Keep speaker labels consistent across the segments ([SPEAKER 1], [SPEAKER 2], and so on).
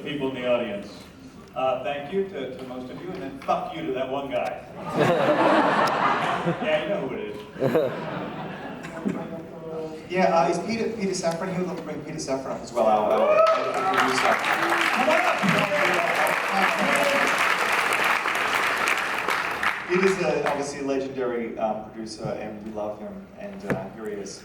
[SPEAKER 1] people in the audience. Thank you to most of you, and then fuck you to that one guy. Yeah, you know who it is.
[SPEAKER 2] Yeah, is Peter Safran here? We'd love to bring Peter Safran up as well, our producer.
[SPEAKER 1] Come on up.
[SPEAKER 2] Peter's obviously a legendary producer, and we love him, and here he is.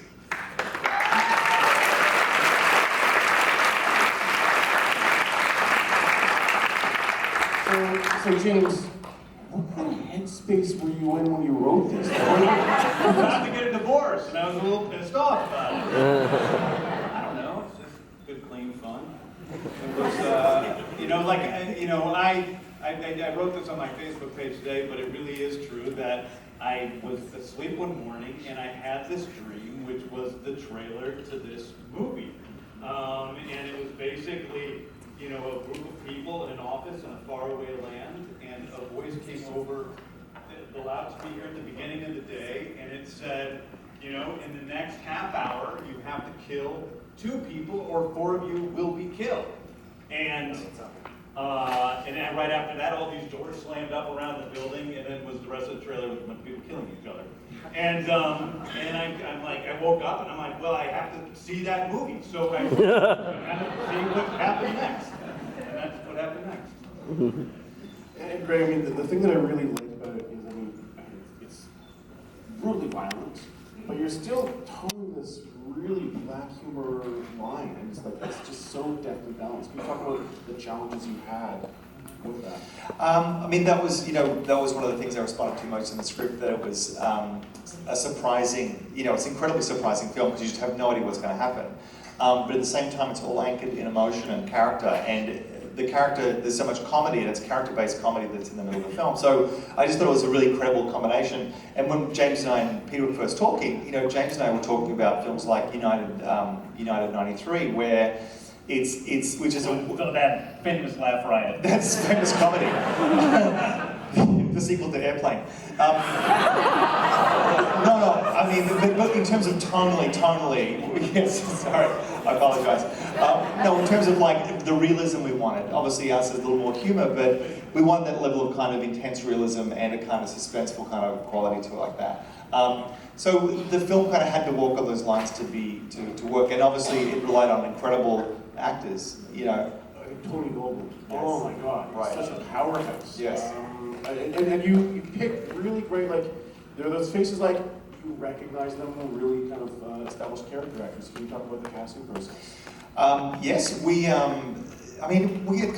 [SPEAKER 3] So James, what kind of headspace were you in when you wrote this?
[SPEAKER 1] I was about to get a divorce, and I was a little pissed off about it. I don't know, it's just good, clean fun. It was, I wrote this on my Facebook page today, but it really is true that I was asleep one morning and I had this dream, which was the trailer to this movie. And it was basically, a group of people in an office in a faraway land, and a voice came over the loudspeaker at the beginning of the day, and it said, in the next half hour, you have to kill 2 people or 4 of you will be killed. And then right after that, all these doors slammed up around the building, and then was the rest of the trailer with a bunch of people killing each other. And I'm like, I woke up and I'm like, well, I have to see that movie, so I kind of see what happened next, and that's what happened next.
[SPEAKER 3] And Greg, I mean, the thing that I really like about it is, it's brutally violent, but you're still towing this really black humor line, and it's like that's just so deftly balanced. Can you talk about the challenges you had with that?
[SPEAKER 2] That was one of the things I responded to most in the script, that it was a surprising, it's an incredibly surprising film because you just have no idea what's going to happen. But at the same time, it's all anchored in emotion and character, and the character, there's so much comedy, and it's character-based comedy that's in the middle of the film. So I just thought it was a really incredible combination. And when James and I and Peter were first talking, James and I were talking about films like United 93, where it's which is
[SPEAKER 1] that famous laugh riot.
[SPEAKER 2] That's famous comedy. The sequel to Airplane. But in terms of tonally, yes, sorry, I apologize. In terms of the realism we wanted, obviously ours is a little more humor, but we wanted that level of kind of intense realism and a kind of suspenseful kind of quality to it like that. So the film kind of had to walk on those lines to work, and obviously it relied on incredible actors,
[SPEAKER 3] Tony Goldwyn.
[SPEAKER 2] Yes.
[SPEAKER 3] Oh my God,
[SPEAKER 2] right.
[SPEAKER 3] Such a powerhouse.
[SPEAKER 2] Yes.
[SPEAKER 3] And you picked really great, there are those faces you recognize them, really kind of established character actors. Can you talk about the casting process?
[SPEAKER 2] Yes, it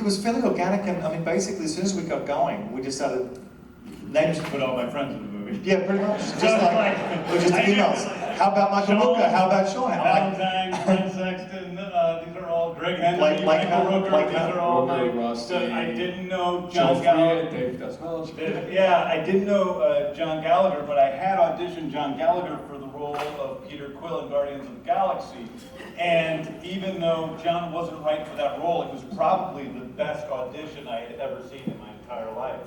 [SPEAKER 2] was fairly organic, and basically as soon as we got going, we just started
[SPEAKER 1] Names to put all my friends in the movie.
[SPEAKER 2] Yeah, pretty much. Just emails. How about Michael Rooker? How about Sean?
[SPEAKER 1] Valentine, Brent Sexton, these are all Greg Henry, Michael Rooker, these are all my... I didn't know John Gallagher. Yeah, I didn't know John Gallagher, but I had auditioned John Gallagher for the role of Peter Quill in Guardians of the Galaxy. And even though John wasn't right for that role, it was probably the best audition I had ever seen in my entire life.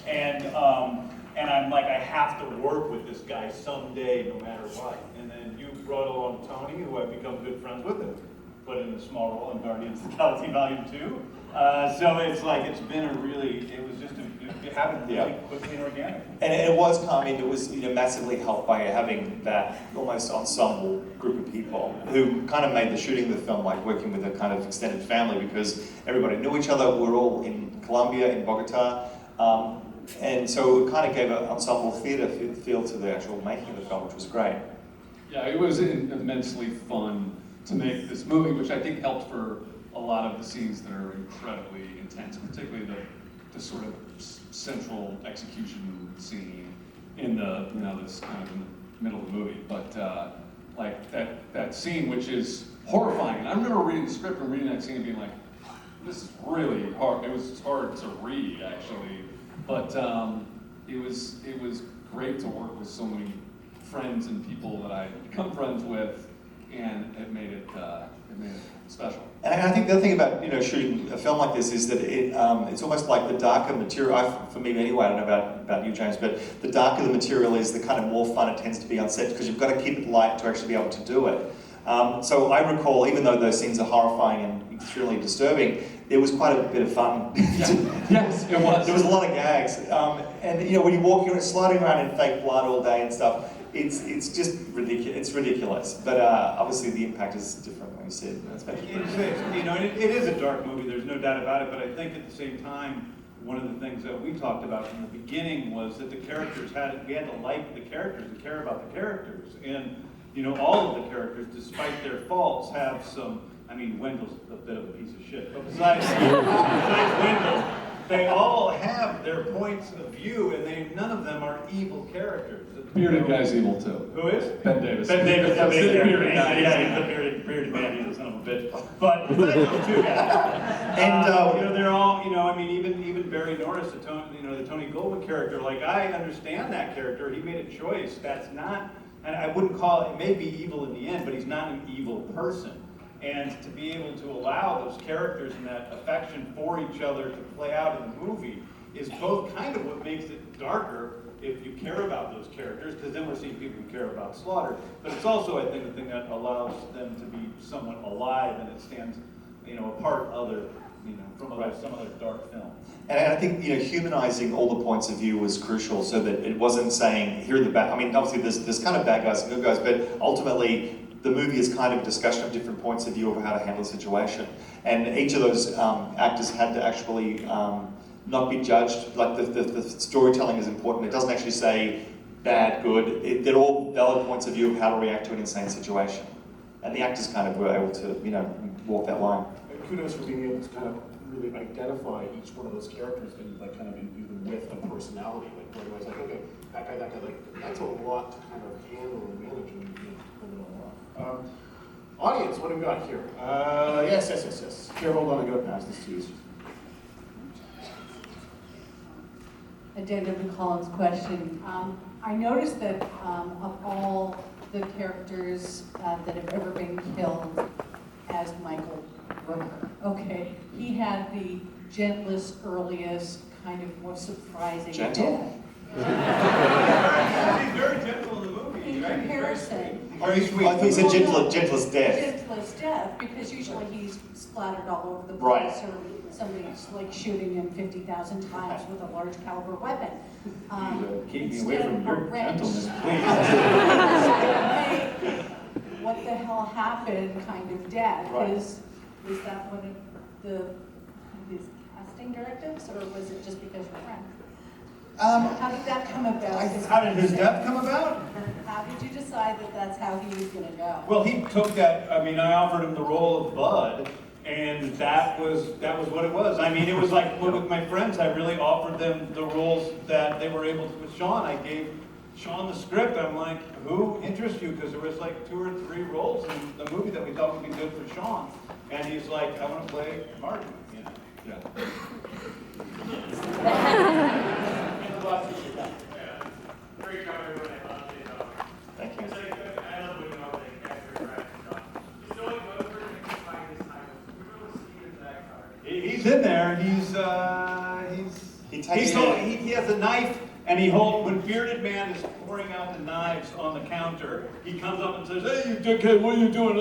[SPEAKER 1] And I'm like, I have to work with this guy someday, no matter what. And then you brought along Tony, who I've become good friends with, and put in a small role in Guardians of the Galaxy Volume 2. So it was just it happened really quickly and organic.
[SPEAKER 2] And it was massively helped by having that almost ensemble group of people who kind of made the shooting of the film like working with a kind of extended family, because everybody knew each other. We're all in Colombia, in Bogota. And so it kind of gave an ensemble theatre feel to the actual making of the film, which was great.
[SPEAKER 4] Yeah, it was immensely fun to make this movie, which I think helped for a lot of the scenes that are incredibly intense, particularly the sort of central execution scene in that's kind of in the middle of the movie. But that scene, which is horrifying. And I remember reading the script and reading that scene and being like, this is really hard. It was hard to read, actually. But it was great to work with so many friends and people that I'd become friends with, and it made it special.
[SPEAKER 2] And I think the other thing about shooting a film like this is that it's almost like the darker material. For me anyway, I don't know about you, James, but the darker the material is, the kind of more fun it tends to be on set, because you've got to keep it light to actually be able to do it. So I recall, even though those scenes are horrifying and thrillingly disturbing, it was quite a bit of fun.
[SPEAKER 4] Yes, it was.
[SPEAKER 2] There was a lot of gags, and you know, when you're walking, sliding around in fake blood all day and stuff, it's just ridiculous. It's ridiculous, but obviously the impact is different when you see it.
[SPEAKER 1] You know, it is a dark movie. There's no doubt about it. But I think at the same time, one of the things that we talked about from the beginning was that the characters we had to like the characters and care about the characters, and you know, all of the characters, despite their faults, have some. I mean, Wendell's a bit of a piece of shit, but besides Wendell, they all have their points of view, and none of them are evil characters.
[SPEAKER 4] Bearded guy's evil too.
[SPEAKER 1] Who is?
[SPEAKER 4] Ben Davis.
[SPEAKER 1] Ben Davis,
[SPEAKER 4] That's the bearded guy.
[SPEAKER 1] yeah, he's the bearded man, he's a son of a bitch. But those two guys. And you know, they're all, you know, I mean, even Barry Norris, the Tony Goldwyn character, like, I understand that character. He made a choice. That's not, and I wouldn't call it may be evil in the end, but he's not an evil person. And to be able to allow those characters and that affection for each other to play out in the movie is both kind of what makes it darker if you care about those characters, because then we're seeing people who care about slaughter. But it's also, I think, the thing that allows them to be somewhat alive, and it stands, you know, apart from some other dark films.
[SPEAKER 2] And I think, you know, humanizing all the points of view was crucial, so that it wasn't saying, here are the bad. I mean, obviously there's kind of bad guys and good guys, but ultimately the movie is kind of a discussion of different points of view of how to handle a situation. And each of those actors had to actually not be judged. Like the storytelling is important. It doesn't actually say bad, good. They're all valid points of view of how to react to an insane situation. And the actors kind of were able to, you know, walk that line.
[SPEAKER 3] And kudos for being able to kind of really identify each one of those characters and like kind of imbue them with a personality. Like where I was like, okay, that guy, like that's a lot to kind of handle and manage and pull it all off. Audience, what have we got here? Yes. Here, hold on, I gotta pass this to you.
[SPEAKER 5] David McCollum's question. I noticed that of all the characters that have ever been killed as Michael Rooker, okay, he had the gentlest, earliest, kind of more surprising death.
[SPEAKER 1] He's very gentle in the movie.
[SPEAKER 5] In
[SPEAKER 1] right?
[SPEAKER 5] comparison.
[SPEAKER 1] Very sweet.
[SPEAKER 2] I think he said gentlest death.
[SPEAKER 5] Gentlest death, because usually he's splattered all over the
[SPEAKER 2] Right.
[SPEAKER 5] place, or somebody's like shooting him 50,000 times with a large caliber weapon.
[SPEAKER 1] Keep me away from your gentleness, please.
[SPEAKER 5] What the hell happened kind of death.
[SPEAKER 2] Right.
[SPEAKER 5] Is that one of his casting directives, or was it just because you're friends? How did that come about?
[SPEAKER 1] How did his death come about?
[SPEAKER 5] How did you decide that that's how he was going to go?
[SPEAKER 1] Well, he took that. I mean, I offered him the role of Bud, and that was what it was. I mean, it was like with my friends. I really offered them the roles that they were able to. With Sean, I gave Sean the script. I'm like, who interests you? Because there was like 2 or 3 roles in the movie that we thought would be good for Sean, and he's like, I want to play Martin. You know? Yeah.
[SPEAKER 6] Great job, everyone. I love it.
[SPEAKER 2] Thank you.
[SPEAKER 6] I love when you all think extra crack stuff. He's going over and find his time. We really see him that card.
[SPEAKER 1] He's in there. He has a knife, and when Bearded Man is pouring out the knives on the counter, he comes up and says, "Hey, you dickhead, what are you doing?"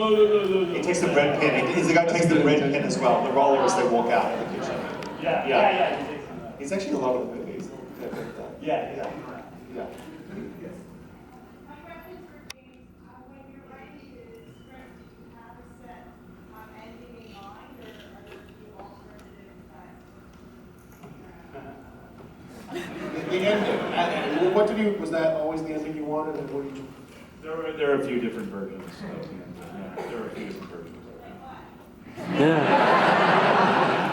[SPEAKER 2] He takes the bread pin. He's the guy who takes the bread pin as well. The roller as they walk out of the kitchen.
[SPEAKER 1] Yeah. He takes some,
[SPEAKER 2] He's actually a lot of the movies.
[SPEAKER 1] yeah.
[SPEAKER 2] Yeah.
[SPEAKER 7] My question for James, when you're writing the script, do you have a set ending in mind, or are there a few alternatives that?
[SPEAKER 3] The ending. What did you? Was that always the ending you wanted? And what did you?
[SPEAKER 1] There are a few different versions. There are a few different versions.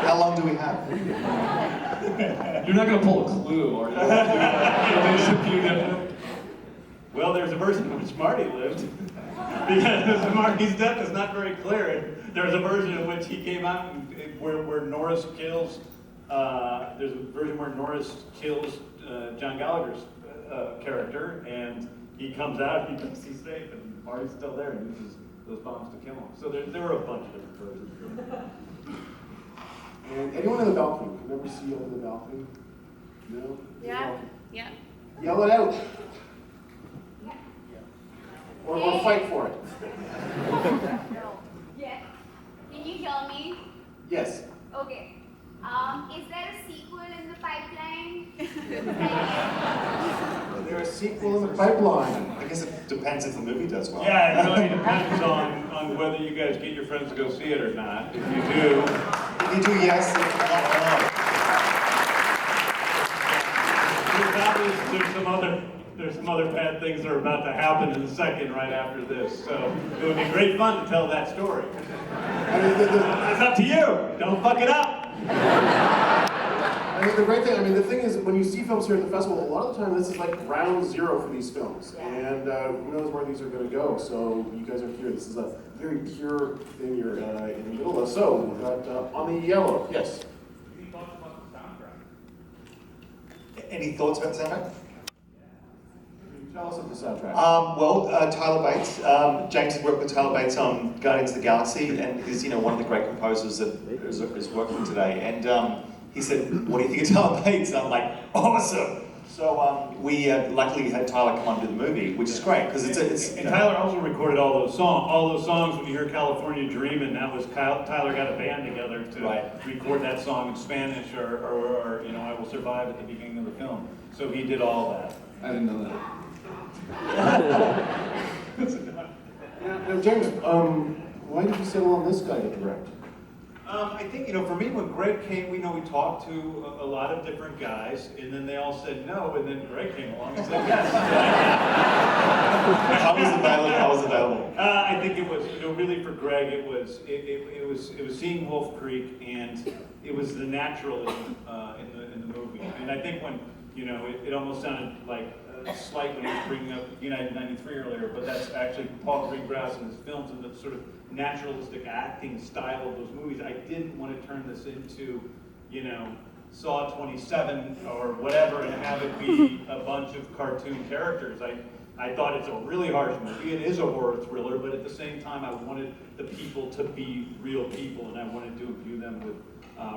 [SPEAKER 2] How long do we have?
[SPEAKER 4] You're not going to pull a clue, are you? There's a few different.
[SPEAKER 1] Well, there's a version in which Marty lived. Because Marty's death is not very clear. There's a version in which he came out where Norris kills. There's a version where Norris kills John Gallagher's character, and he comes out, he thinks he's safe, and Marty's still there and uses those bombs to kill him. So there were a bunch of different versions.
[SPEAKER 3] And anyone in the balcony? Can you ever see over the balcony? No?
[SPEAKER 7] Yeah. Yeah.
[SPEAKER 3] Yell it out. Or fight for it.
[SPEAKER 7] Yeah. Can you kill me?
[SPEAKER 3] Yes.
[SPEAKER 8] Okay. Is there a sequel in the pipeline?
[SPEAKER 3] Is there a sequel in the pipeline?
[SPEAKER 2] I guess it depends if the movie does well.
[SPEAKER 1] Yeah, it really depends on whether you guys get your friends to go see it or not. If you do,
[SPEAKER 2] If you do, yes. If
[SPEAKER 1] there's some other bad things that are about to happen in a second right after this. So it would be great fun to tell that story.
[SPEAKER 3] I mean,
[SPEAKER 1] It's up to you. Don't fuck it up.
[SPEAKER 3] I mean, the great thing, the thing is, when you see films here at the festival, a lot of the time this is like ground zero for these films. And who knows where these are going to go. So you guys are here. This is a very pure thing you're in the middle of. So, we've got on the yellow, yes.
[SPEAKER 6] Any thoughts about the soundtrack?
[SPEAKER 2] Any thoughts about the soundtrack?
[SPEAKER 3] Tell us of the soundtrack.
[SPEAKER 2] Tyler Bates. James has worked with Tyler Bates on Guardians of the Galaxy, and is one of the great composers that is working today. And he said, "What do you think of Tyler Bates?" And I'm like, "Awesome!" So we luckily had Tyler come on to the movie, which is great because it's.
[SPEAKER 1] And Tyler also recorded all those songs. All those songs, when you hear California Dreamin', that was Tyler got a band together to record that song in Spanish, or I Will Survive at the beginning of the film. So he did all that.
[SPEAKER 4] I didn't know that.
[SPEAKER 3] Now, James, why did you settle on this guy to direct?
[SPEAKER 1] I think, for me, when Greg came, we talked to a lot of different guys, and then they all said no, and then Greg came along and said yes.
[SPEAKER 2] How was available?
[SPEAKER 1] I think it was, really for Greg, it was seeing Wolf Creek, and it was the naturalism in the movie. And I think when, it almost sounded like slight when he was bringing up United 93 earlier, but that's actually Paul Greengrass and his films and the sort of naturalistic acting style of those movies. I didn't want to turn this into, Saw 27 or whatever and have it be a bunch of cartoon characters. I thought it's a really harsh movie. It is a horror thriller, but at the same time, I wanted the people to be real people, and I wanted to imbue them with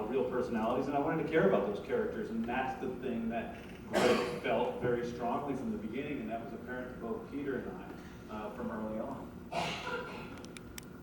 [SPEAKER 1] real personalities, and I wanted to care about those characters, and that's the thing that Greg felt very strongly from the beginning, and that was apparent to both Peter and I from early on.